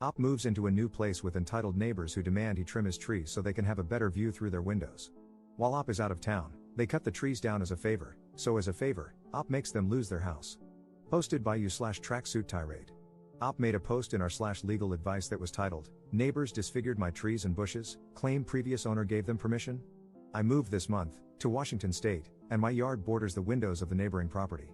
Op moves into a new place with entitled neighbors who demand he trim his trees so they can have a better view through their windows. While Op is out of town, they cut the trees down as a favor, so as a favor, Op makes them lose their house. Posted by you/tracksuit tirade. Op made a post in our/legal advice that was titled, "Neighbors disfigured my trees and bushes, claim previous owner gave them permission?" I moved this month, to Washington State, and my yard borders the windows of the neighboring property.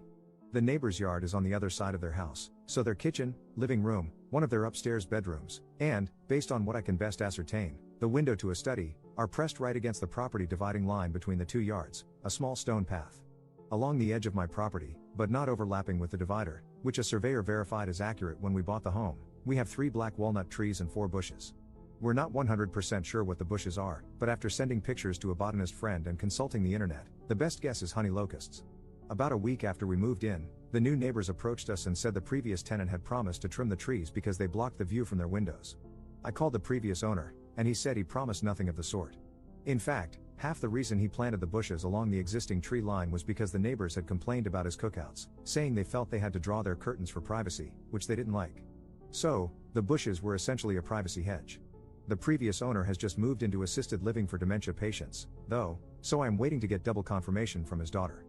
The neighbor's yard is on the other side of their house, so their kitchen, living room, one of their upstairs bedrooms, and, based on what I can best ascertain, the window to a study, are pressed right against the property dividing line between the two yards, a small stone path. Along the edge of my property, but not overlapping with the divider, which a surveyor verified is accurate when we bought the home, we have 3 black walnut trees and 4 bushes. We're not 100% sure what the bushes are, but after sending pictures to a botanist friend and consulting the internet, the best guess is honey locusts. About a week after we moved in, the new neighbors approached us and said the previous tenant had promised to trim the trees because they blocked the view from their windows. I called the previous owner, and he said he promised nothing of the sort. In fact, half the reason he planted the bushes along the existing tree line was because the neighbors had complained about his cookouts, saying they felt they had to draw their curtains for privacy, which they didn't like. So, the bushes were essentially a privacy hedge. The previous owner has just moved into assisted living for dementia patients, though, so I am waiting to get double confirmation from his daughter.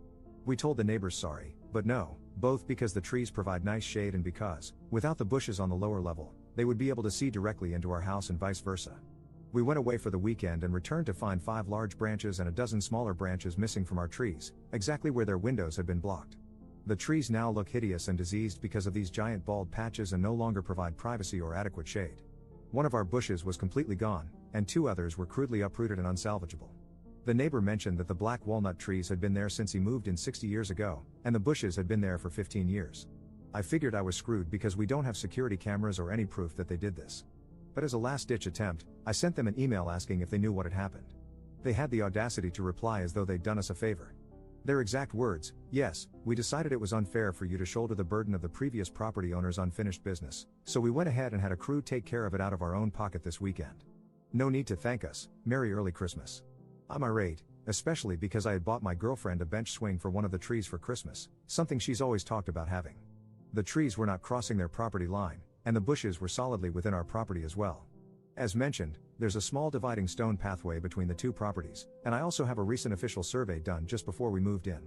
We told the neighbors sorry, but no, both because the trees provide nice shade and because, without the bushes on the lower level, they would be able to see directly into our house and vice versa. We went away for the weekend and returned to find 5 large branches and a dozen smaller branches missing from our trees, exactly where their windows had been blocked. The trees now look hideous and diseased because of these giant bald patches and no longer provide privacy or adequate shade. One of our bushes was completely gone, and 2 others were crudely uprooted and unsalvageable. The neighbor mentioned that the black walnut trees had been there since he moved in 60 years ago, and the bushes had been there for 15 years. I figured I was screwed because we don't have security cameras or any proof that they did this. But as a last-ditch attempt, I sent them an email asking if they knew what had happened. They had the audacity to reply as though they'd done us a favor. Their exact words, "Yes, we decided it was unfair for you to shoulder the burden of the previous property owner's unfinished business, so we went ahead and had a crew take care of it out of our own pocket this weekend. No need to thank us, Merry Early Christmas." I'm irate, especially because I had bought my girlfriend a bench swing for one of the trees for Christmas, something she's always talked about having. The trees were not crossing their property line, and the bushes were solidly within our property as well. As mentioned, there's a small dividing stone pathway between the 2 properties, and I also have a recent official survey done just before we moved in.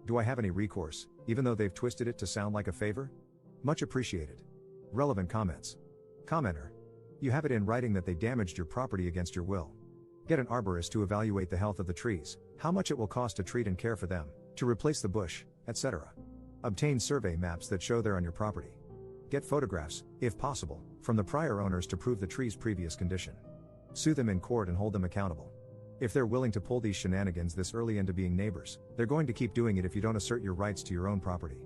Do I have any recourse, even though they've twisted it to sound like a favor? Much appreciated. Relevant comments. Commenter. You have it in writing that they damaged your property against your will. Get an arborist to evaluate the health of the trees, how much it will cost to treat and care for them, to replace the bush, etc. Obtain survey maps that show they're on your property. Get photographs, if possible, from the prior owners to prove the tree's previous condition. Sue them in court and hold them accountable. If they're willing to pull these shenanigans this early into being neighbors, they're going to keep doing it if you don't assert your rights to your own property.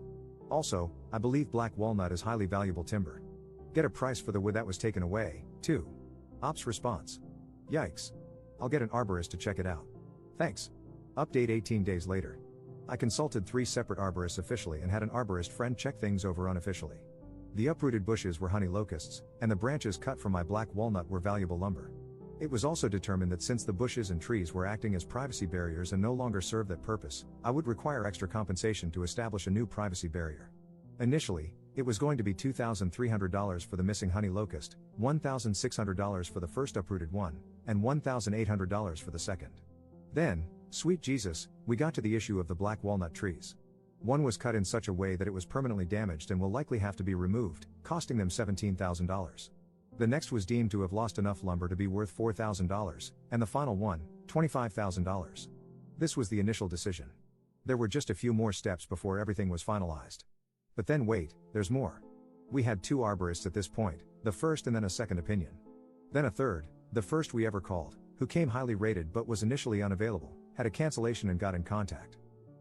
Also, I believe black walnut is highly valuable timber. Get a price for the wood that was taken away, too. Op's response. Yikes. I'll get an arborist to check it out. Thanks. Update 18 days later. I consulted 3 separate arborists officially and had an arborist friend check things over unofficially. The uprooted bushes were honey locusts, and the branches cut from my black walnut were valuable lumber. It was also determined that since the bushes and trees were acting as privacy barriers and no longer serve that purpose, I would require extra compensation to establish a new privacy barrier. Initially, it was going to be $2,300 for the missing honey locust, $1,600 for the first uprooted one, and $1,800 for the second. Then, sweet Jesus, we got to the issue of the black walnut trees. One was cut in such a way that it was permanently damaged and will likely have to be removed, costing them $17,000. The next was deemed to have lost enough lumber to be worth $4,000, and the final one, $25,000. This was the initial decision. There were just a few more steps before everything was finalized. But then wait, there's more. We had 2 arborists at this point, the first and then a second opinion. Then a third, the first we ever called, who came highly rated but was initially unavailable, had a cancellation and got in contact.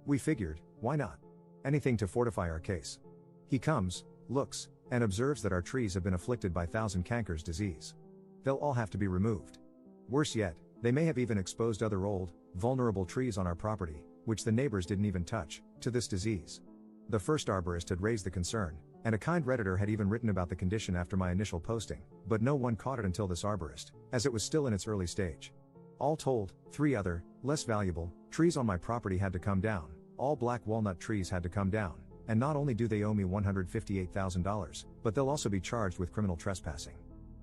We figured, why not? Anything to fortify our case. He comes, looks, and observes that our trees have been afflicted by thousand cankers disease. They'll all have to be removed. Worse yet, they may have even exposed other old, vulnerable trees on our property, which the neighbors didn't even touch, to this disease. The first arborist had raised the concern, and a kind Redditor had even written about the condition after my initial posting, but no one caught it until this arborist, as it was still in its early stage. All told, 3 other, less valuable, trees on my property had to come down, all black walnut trees had to come down, and not only do they owe me $158,000, but they'll also be charged with criminal trespassing.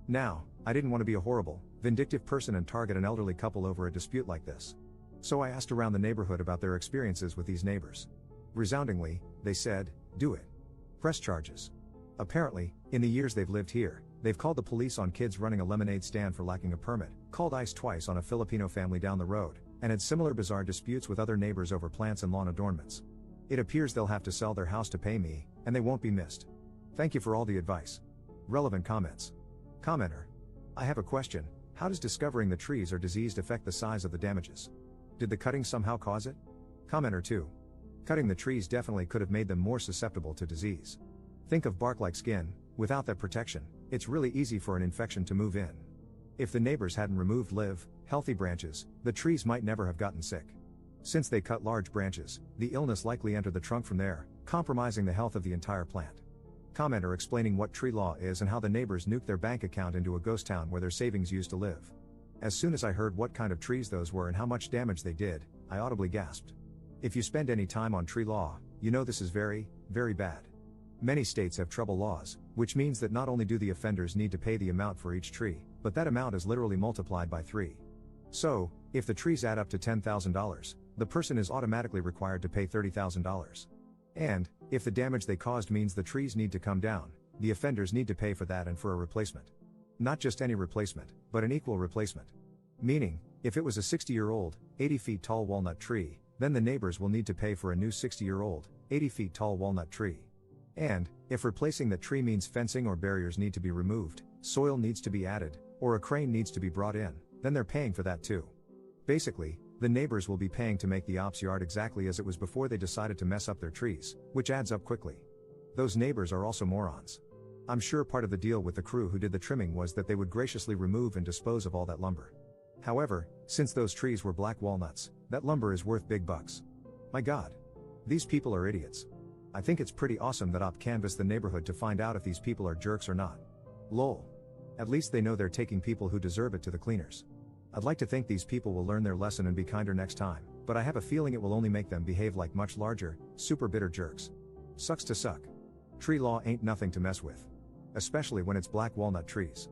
Now, I didn't want to be a horrible, vindictive person and target an elderly couple over a dispute like this. So I asked around the neighborhood about their experiences with these neighbors. Resoundingly, they said, "Do it. Press charges." Apparently, in the years they've lived here, they've called the police on kids running a lemonade stand for lacking a permit, called ICE twice on a Filipino family down the road, and had similar bizarre disputes with other neighbors over plants and lawn adornments. It appears they'll have to sell their house to pay me, and they won't be missed. Thank you for all the advice. Relevant comments. Commenter. I have a question. How does discovering the trees are diseased affect the size of the damages? Did the cutting somehow cause it? Commenter 2. Cutting the trees definitely could have made them more susceptible to disease. Think of bark-like skin. Without that protection, it's really easy for an infection to move in. If the neighbors hadn't removed live, healthy branches, the trees might never have gotten sick. Since they cut large branches, the illness likely entered the trunk from there, compromising the health of the entire plant. Commenter explaining what tree law is and how the neighbors nuked their bank account into a ghost town where their savings used to live. As soon as I heard what kind of trees those were and how much damage they did, I audibly gasped. If you spend any time on tree law, you know this is very, very bad. Many states have trouble laws, which means that not only do the offenders need to pay the amount for each tree, but that amount is literally multiplied by 3. So, if the trees add up to $10,000, the person is automatically required to pay $30,000. And, if the damage they caused means the trees need to come down, the offenders need to pay for that and for a replacement. Not just any replacement, but an equal replacement. Meaning, if it was a 60-year-old, 80 feet tall walnut tree, then the neighbors will need to pay for a new 60-year-old, 80 feet tall walnut tree. And, if replacing that tree means fencing or barriers need to be removed, soil needs to be added, or a crane needs to be brought in, then they're paying for that too. Basically, the neighbors will be paying to make the ops yard exactly as it was before they decided to mess up their trees, which adds up quickly. Those neighbors are also morons. I'm sure part of the deal with the crew who did the trimming was that they would graciously remove and dispose of all that lumber. However, since those trees were black walnuts, that lumber is worth big bucks. My God. These people are idiots. I think it's pretty awesome that OP canvassed the neighborhood to find out if these people are jerks or not. Lol. At least they know they're taking people who deserve it to the cleaners. I'd like to think these people will learn their lesson and be kinder next time, but I have a feeling it will only make them behave like much larger, super bitter jerks. Sucks to suck. Tree law ain't nothing to mess with. Especially when it's black walnut trees.